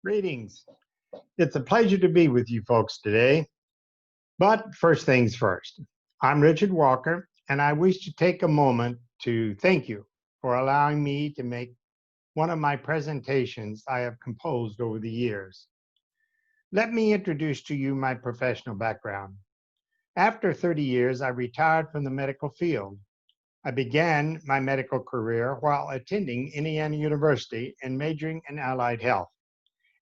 Greetings. It's a pleasure to be with you folks today. But first things first, I'm Richard Walker, and I wish to take a moment to thank you for allowing me to make one of my presentations I have composed over the years. Let me introduce to you my professional background. After 30 years, I retired from the medical field. I began my medical career while attending Indiana University and majoring in allied health.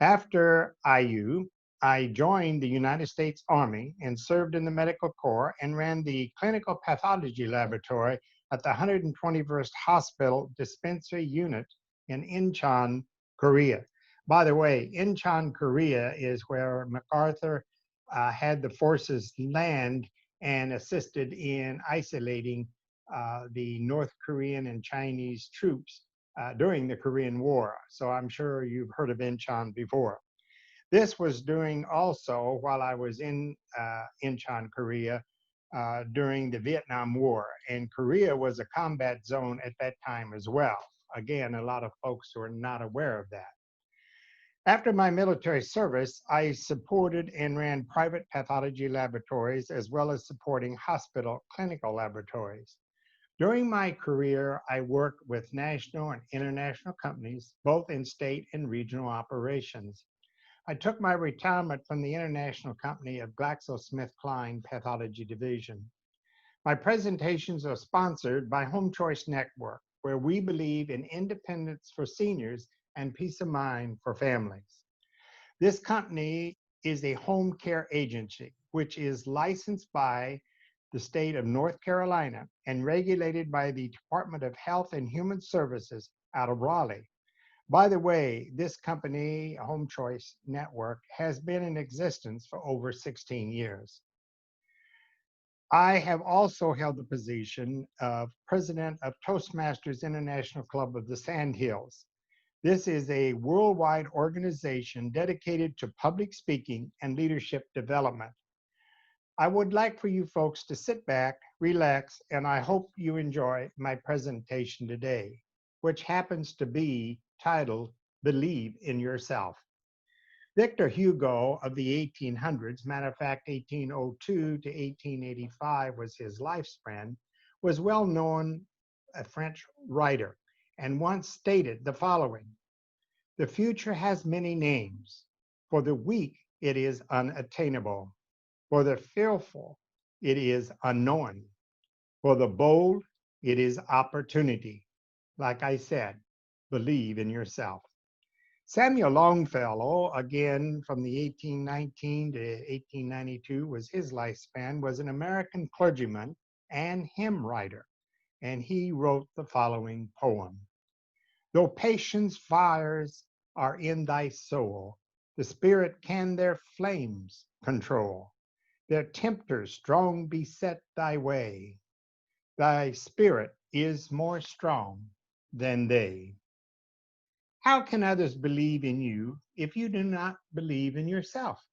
After IU, I joined the United States Army and served in the Medical Corps and ran the clinical pathology laboratory at the 121st Hospital Dispensary Unit in Incheon, Korea. By the way, Incheon, Korea is where MacArthur had the forces land and assisted in isolating the North Korean and Chinese troops during the Korean War. So I'm sure you've heard of Incheon before. This was doing also while I was in Incheon, Korea, during the Vietnam War. And Korea was a combat zone at that time as well. Again, a lot of folks who are not aware of that. After my military service, I supported and ran private pathology laboratories as well as supporting hospital clinical laboratories. During my career, I worked with national and international companies, both in state and regional operations. I took my retirement from the international company of GlaxoSmithKline Pathology Division. My presentations are sponsored by Home Choice Network, where we believe in independence for seniors and peace of mind for families. This company is a home care agency, which is licensed by the state of North Carolina and regulated by the Department of Health and Human Services out of Raleigh. By the way, this company, Home Choice Network, has been in existence for over 16 years. I have also held the position of president of Toastmasters International Club of the Sandhills. This is a worldwide organization dedicated to public speaking and leadership development. I would like for you folks to sit back, relax, and I hope you enjoy my presentation today, which happens to be titled Believe in Yourself. Victor Hugo of the 1800s, matter of fact, 1802 to 1885 was his lifespan, was well known a French writer and once stated the following: the future has many names. For the weak, it is unattainable. For the fearful, it is unknown. For the bold, it is opportunity. Like I said, believe in yourself. Samuel Longfellow, again from the 1819 to 1892 was his lifespan, was an American clergyman and hymn writer, and he wrote the following poem. Though patience fires are in thy soul, the spirit can their flames control. Their tempters strong beset thy way. Thy spirit is more strong than they. How can others believe in you if you do not believe in yourself?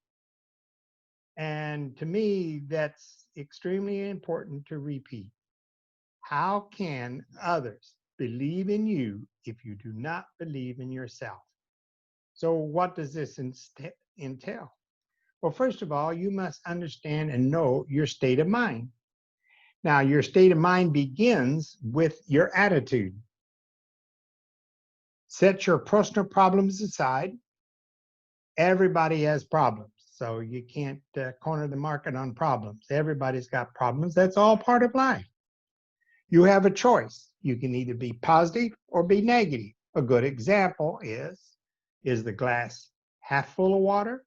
And to me, that's extremely important to repeat. How can others believe in you if you do not believe in yourself? So, what does this entail? Well, first of all, you must understand and know your state of mind. Now, your state of mind begins with your attitude. Set your personal problems aside. Everybody has problems, so you can't corner the market on problems. Everybody's got problems. That's all part of life. You have a choice. You can either be positive or be negative. A good example is the glass half full of water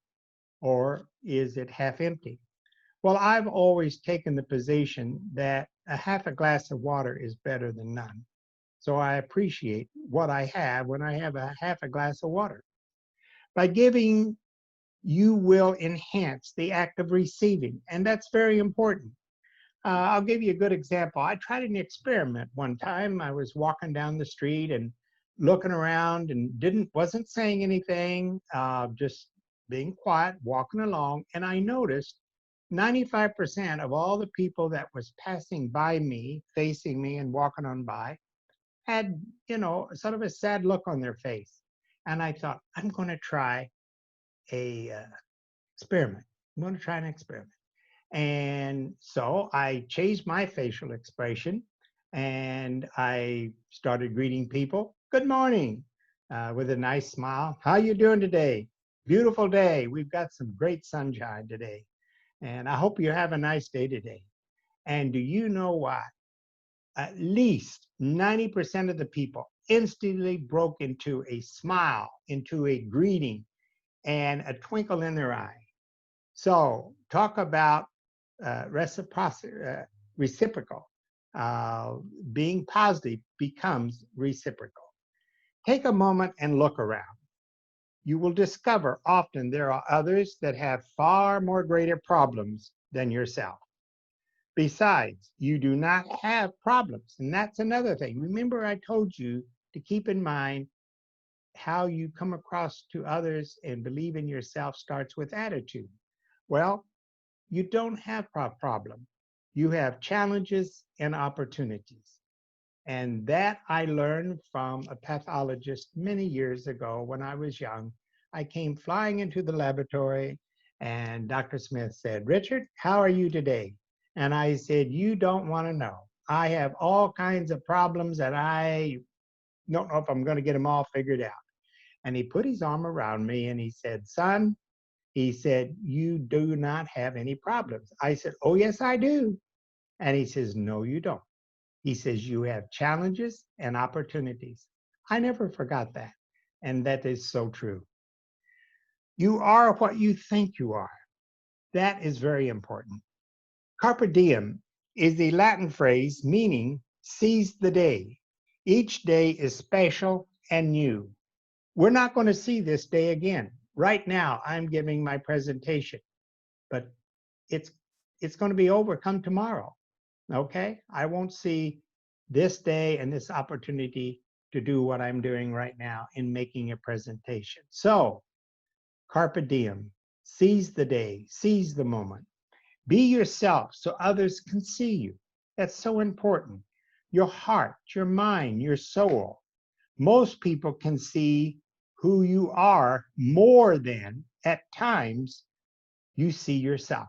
or is it half empty? Well, I've always taken the position that a half a glass of water is better than none. So I appreciate what I have when I have a half a glass of water. By giving, you will enhance the act of receiving, and that's very important. I'll give you a good example. I tried an experiment one time. I was walking down the street and looking around and wasn't saying anything, just being quiet, walking along, and I noticed 95% of all the people that was passing by me, facing me and walking on by, had, sort of a sad look on their face. And I thought, I'm going to try a experiment. I'm going to try an experiment. And so I changed my facial expression and I started greeting people. Good morning, with a nice smile. How you doing today? Beautiful day. We've got some great sunshine today. And I hope you have a nice day today. And do you know what? At least 90% of the people instantly broke into a smile, into a greeting, and a twinkle in their eye. So talk about reciprocity, reciprocal. Uh, Being positive becomes reciprocal. Take a moment and look around. You will discover often there are others that have far more greater problems than yourself. Besides, you do not have problems. And that's another thing. Remember, I told you to keep in mind how you come across to others and believe in yourself starts with attitude. Well, you don't have a problem. You have challenges and opportunities. And that I learned from a pathologist many years ago when I was young. I came flying into the laboratory and Dr. Smith said, Richard, how are you today? And I said, you don't want to know. I have all kinds of problems and I don't know if I'm going to get them all figured out. And he put his arm around me and he said, son, he said, you do not have any problems. I said, oh, yes, I do. And he says, no, you don't. He says, you have challenges and opportunities. I never forgot that. And that is so true. You are what you think you are. That is very important. Carpe diem is the Latin phrase meaning seize the day. Each day is special and new. We're not going to see this day again. Right now, I'm giving my presentation, but it's it's going to be over come tomorrow. Okay? I won't see this day and this opportunity to do what I'm doing right now in making a presentation. So, carpe diem, seize the day, seize the moment. Be yourself so others can see you. That's so important. Your heart, your mind, your soul. Most people can see who you are more than at times you see yourself.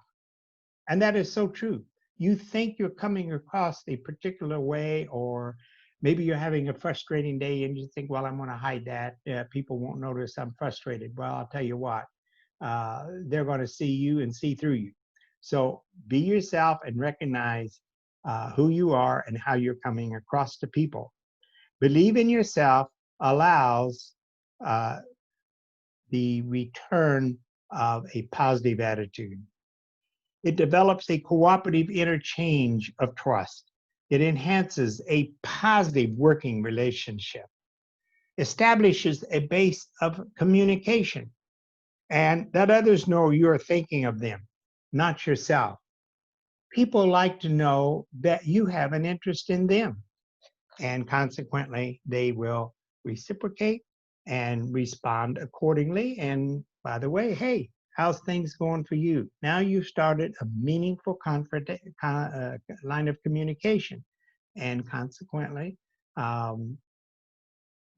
And that is so true. You think you're coming across a particular way, or maybe you're having a frustrating day and you think, well, I'm going to hide that. People won't notice I'm frustrated. Well, I'll tell you what, they're going to see you and see through you. So be yourself and recognize who you are and how you're coming across to people. Believe in yourself allows uh, the return of a positive attitude. It develops a cooperative interchange of trust. It enhances a positive working relationship, establishes a base of communication, and that others know you're thinking of them, not yourself. People like to know that you have an interest in them, and consequently, they will reciprocate and respond accordingly. And by the way, hey, how's things going for you? Now you've started a meaningful line of communication, and consequently, um,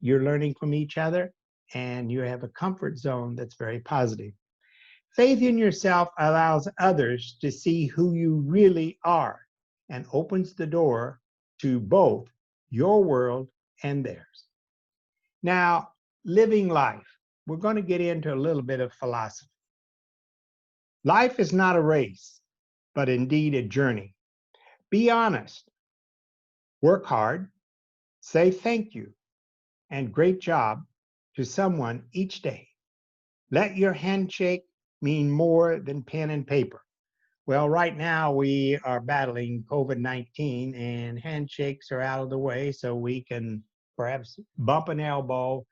you're learning from each other, and you have a comfort zone that's very positive. Faith in yourself allows others to see who you really are and opens the door to both your world and theirs. Now, living life, we're going to get into a little bit of philosophy. Life is not a race, but indeed a journey. Be honest, work hard, say thank you, and great job to someone each day. Let your handshake mean more than pen and paper. Well, right now we are battling COVID-19 and handshakes are out of the way, so we can perhaps bump an elbow,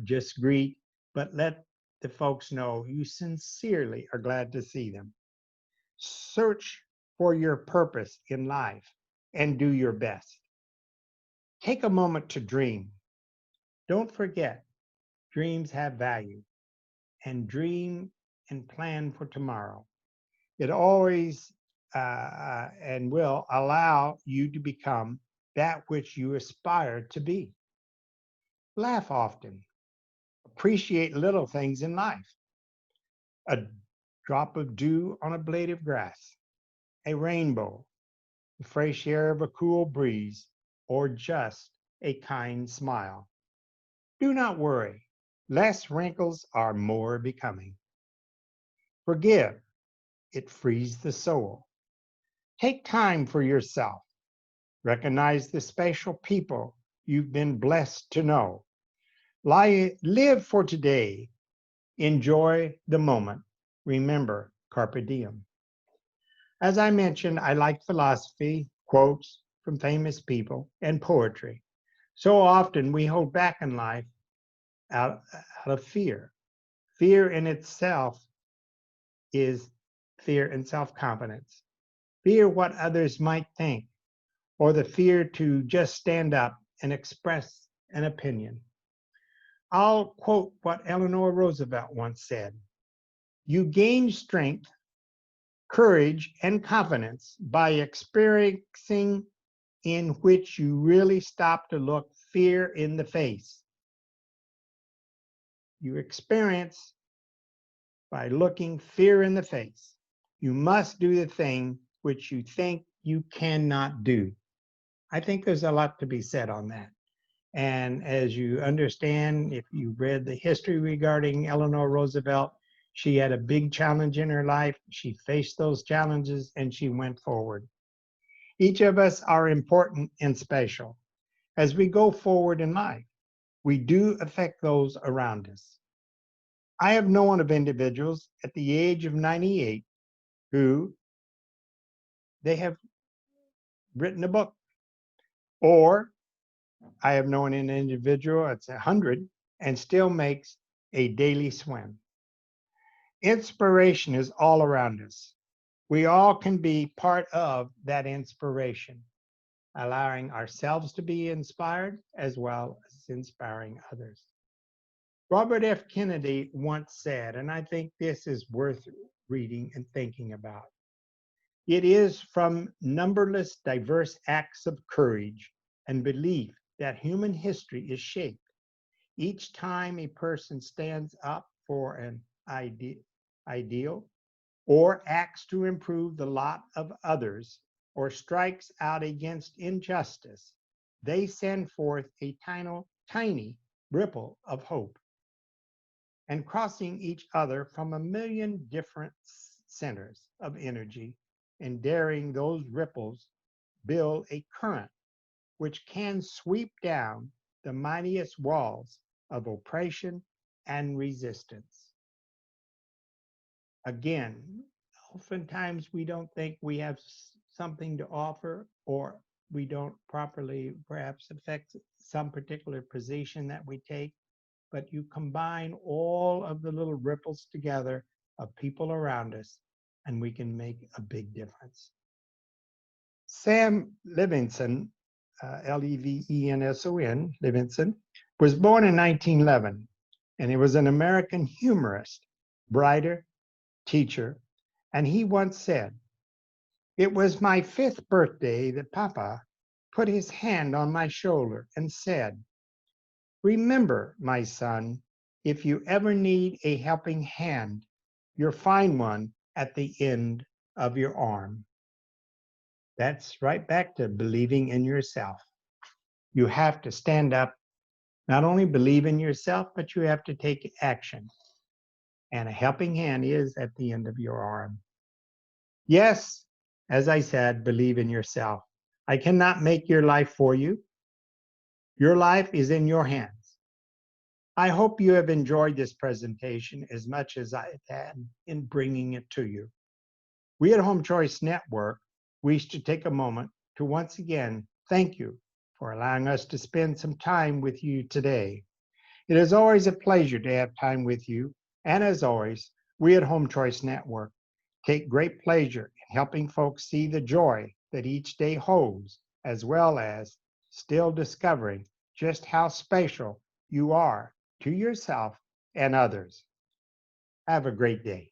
just greet, but let the folks know you sincerely are glad to see them. Search for your purpose in life and do your best. Take a moment to dream. Don't forget, dreams have value, and dream and plan for tomorrow. It always and will allow you to become that which you aspire to be. Laugh often. Appreciate little things in life. a drop of dew on a blade of grass, a rainbow, the fresh air of a cool breeze, or just a kind smile. Do not worry. Less wrinkles are more becoming. Forgive. It frees the soul. Take time for yourself. Recognize the special people you've been blessed to know. Live for today. Enjoy the moment. Remember, carpe diem. As I mentioned, I like philosophy, quotes from famous people, and poetry. So often we hold back in life out of fear. Fear in itself is fear and self confidence. Fear what others might think, or the fear to just stand up and express an opinion. I'll quote what Eleanor Roosevelt once said: "You gain strength, courage, and confidence by experiencing in which you really stop to look fear in the face. You experience by looking fear in the face. You must do the thing which you think you cannot do." I think there's a lot to be said on that. And as you understand, if you read the history regarding Eleanor Roosevelt, she had a big challenge in her life. She faced those challenges and she went forward. Each of us are important and special. As we go forward in life, we do affect those around us. I have known of individuals at the age of 98 who they have written a book, or I have known an individual that's 100 and still makes a daily swim. Inspiration is all around us. We all can be part of that inspiration, allowing ourselves to be inspired as well as inspiring others. Robert F. Kennedy once said, and I think this is worth reading and thinking about: "It is from numberless diverse acts of courage and belief that human history is shaped. Each time a person stands up for an ideal, or acts to improve the lot of others, or strikes out against injustice, they send forth a tiny ripple of hope, and crossing each other from a million different centers of energy, and daring those ripples build a current which can sweep down the mightiest walls of oppression and resistance." Again, oftentimes we don't think we have something to offer, or we don't properly perhaps affect some particular position that we take, but you combine all of the little ripples together of people around us, and we can make a big difference. Sam Levinson, Levenson, Levinson, was born in 1911, and he was an American humorist, writer, teacher, and he once said, "It was my 5th birthday that Papa put his hand on my shoulder and said, 'Remember, my son, if you ever need a helping hand, you'll find one at the end of your arm.'" That's right back to believing in yourself. You have to stand up, not only believe in yourself, but you have to take action. And a helping hand is at the end of your arm. Yes, as I said, believe in yourself. I cannot make your life for you. Your life is in your hands. I hope you have enjoyed this presentation as much as I had in bringing it to you. We at Home Choice Network wish to take a moment to once again thank you for allowing us to spend some time with you today. It is always a pleasure to have time with you, and as always, we at Home Choice Network take great pleasure in helping folks see the joy that each day holds, as well as still discovering just how special you are to yourself and others. Have a great day.